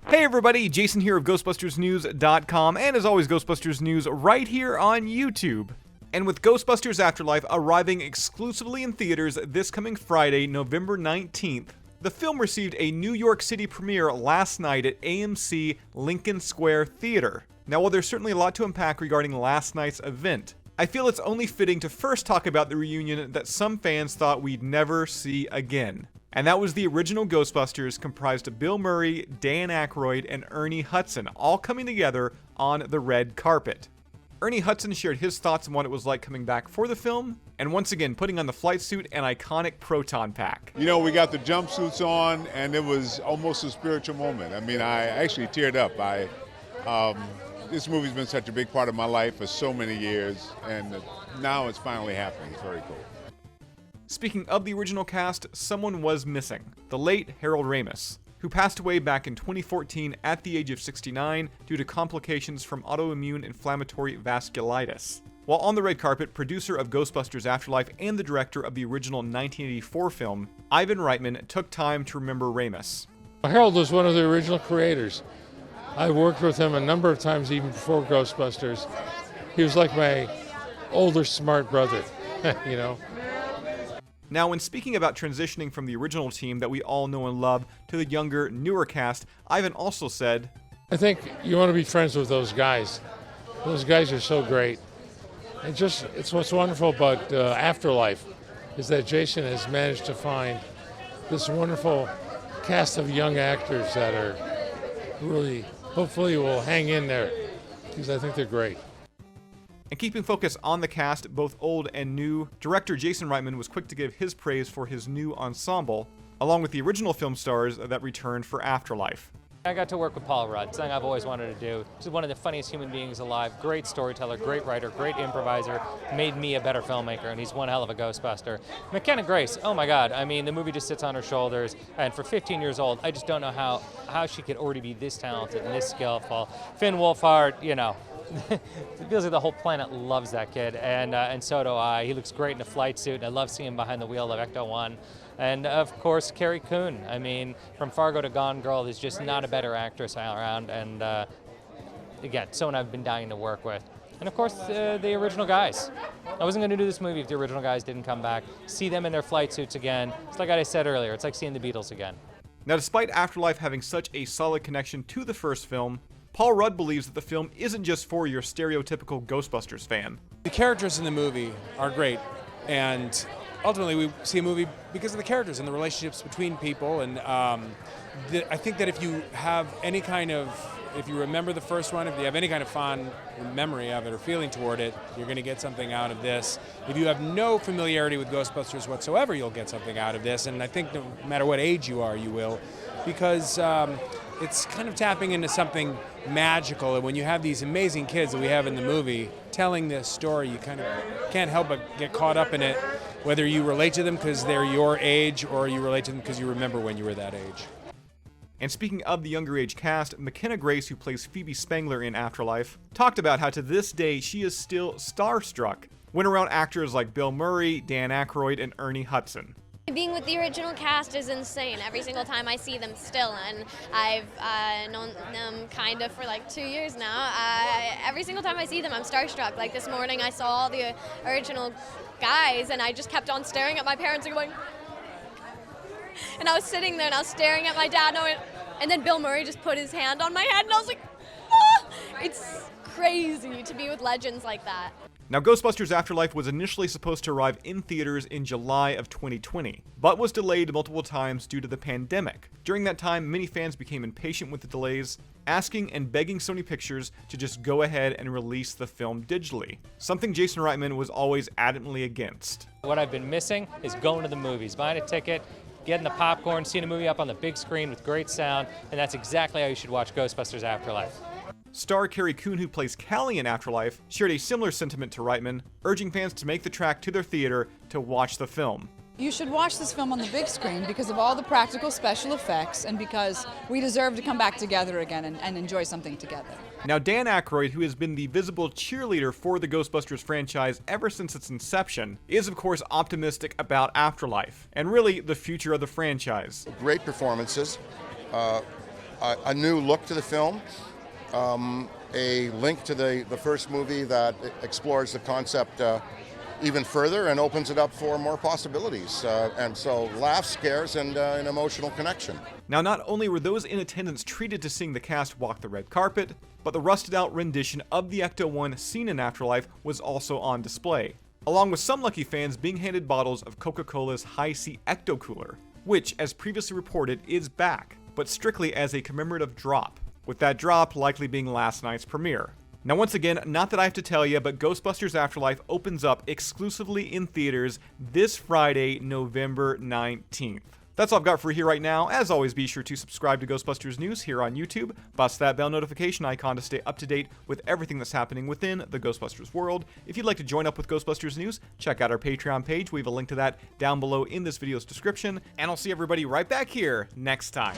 Hey everybody, Jason here of GhostbustersNews.com, and as always, Ghostbusters News right here on YouTube. And with Ghostbusters Afterlife arriving exclusively in theaters this coming Friday, November 19th, the film received a New York City premiere last night at AMC Lincoln Square Theater. Now, while there's certainly a lot to unpack regarding last night's event, I feel it's only fitting to first talk about the reunion that some fans thought we'd never see again. And that was the original Ghostbusters, comprised of Bill Murray, Dan Aykroyd, and Ernie Hudson, all coming together on the red carpet. Ernie Hudson shared his thoughts on what it was like coming back for the film, and once again putting on the flight suit and iconic proton pack. You know, we got the jumpsuits on, and it was almost a spiritual moment. I mean, I actually teared up. This movie's been such a big part of my life for so many years, and now it's finally happening. It's very cool. Speaking of the original cast, someone was missing. The late Harold Ramis, who passed away back in 2014 at the age of 69 due to complications from autoimmune inflammatory vasculitis. While on the red carpet, producer of Ghostbusters Afterlife and the director of the original 1984 film, Ivan Reitman took time to remember Ramis. Harold was one of the original creators. I worked with him a number of times even before Ghostbusters. He was like my older smart brother, you know. Now, when speaking about transitioning from the original team that we all know and love to the younger, newer cast, Ivan also said, I think you want to be friends with those guys. Those guys are so great. It's what's wonderful about Afterlife is that Jason has managed to find this wonderful cast of young actors that are really, hopefully will hang in there, because I think they're great. And keeping focus on the cast, both old and new, director Jason Reitman was quick to give his praise for his new ensemble, along with the original film stars that returned for Afterlife. I got to work with Paul Rudd, something I've always wanted to do. He's one of the funniest human beings alive, great storyteller, great writer, great improviser, made me a better filmmaker, and he's one hell of a Ghostbuster. McKenna Grace, oh my God, I mean, the movie just sits on her shoulders, and for 15 years old, I just don't know how she could already be this talented and this skillful. Finn Wolfhard, you know, it feels like the whole planet loves that kid, and so do I. He looks great in a flight suit, and I love seeing him behind the wheel of Ecto-1. And of course, Carrie Coon. I mean, from Fargo to Gone Girl, there's just not a better actress around, and again, someone I've been dying to work with. And of course, the original guys. I wasn't going to do this movie if the original guys didn't come back. See them in their flight suits again. It's like I said earlier, it's like seeing the Beatles again. Now, despite Afterlife having such a solid connection to the first film, Paul Rudd believes that the film isn't just for your stereotypical Ghostbusters fan. The characters in the movie are great, and ultimately we see a movie because of the characters and the relationships between people, and I think that if you remember the first one, if you have any kind of fond memory of it or feeling toward it, you're going to get something out of this. If you have no familiarity with Ghostbusters whatsoever, you'll get something out of this, and I think no matter what age you are, you will, because it's kind of tapping into something magical, and when you have these amazing kids that we have in the movie telling this story, you kind of can't help but get caught up in it, whether you relate to them because they're your age or you relate to them because you remember when you were that age. And speaking of the younger age cast, McKenna Grace, who plays Phoebe Spangler in Afterlife, talked about how to this day she is still starstruck when around actors like Bill Murray, Dan Aykroyd, and Ernie Hudson. Being with the original cast is insane. Every single time I see them still, and I've known them kind of for like 2 years now. Every single time I see them, I'm starstruck. Like this morning, I saw all the original guys, and I just kept on staring at my parents and going, and I was sitting there and I was staring at my dad, and then Bill Murray just put his hand on my head, and I was like, ah! It's crazy to be with legends like that. Now, Ghostbusters Afterlife was initially supposed to arrive in theaters in July of 2020, but was delayed multiple times due to the pandemic. During that time, many fans became impatient with the delays, asking and begging Sony Pictures to just go ahead and release the film digitally, something Jason Reitman was always adamantly against. What I've been missing is going to the movies, buying a ticket, getting the popcorn, seeing a movie up on the big screen with great sound, and that's exactly how you should watch Ghostbusters Afterlife. Star Carrie Coon, who plays Callie in Afterlife, shared a similar sentiment to Reitman, urging fans to make the trek to their theater to watch the film. You should watch this film on the big screen because of all the practical special effects and because we deserve to come back together again and enjoy something together. Now, Dan Aykroyd, who has been the visible cheerleader for the Ghostbusters franchise ever since its inception, is of course optimistic about Afterlife, and really the future of the franchise. Great performances. a new look to the film, a link to the first movie that explores the concept even further and opens it up for more possibilities. And so laughs, scares, and an emotional connection. Now, not only were those in attendance treated to seeing the cast walk the red carpet, but the rusted-out rendition of the Ecto-1 seen in Afterlife was also on display, along with some lucky fans being handed bottles of Coca-Cola's High-C Ecto Cooler, which, as previously reported, is back, but strictly as a commemorative drop, with that drop likely being last night's premiere. Now, once again, not that I have to tell you, but Ghostbusters Afterlife opens up exclusively in theaters this Friday, November 19th. That's all I've got for you here right now. As always, be sure to subscribe to Ghostbusters News here on YouTube. Bust that bell notification icon to stay up to date with everything that's happening within the Ghostbusters world. If you'd like to join up with Ghostbusters News, check out our Patreon page. We have a link to that down below in this video's description. And I'll see everybody right back here next time.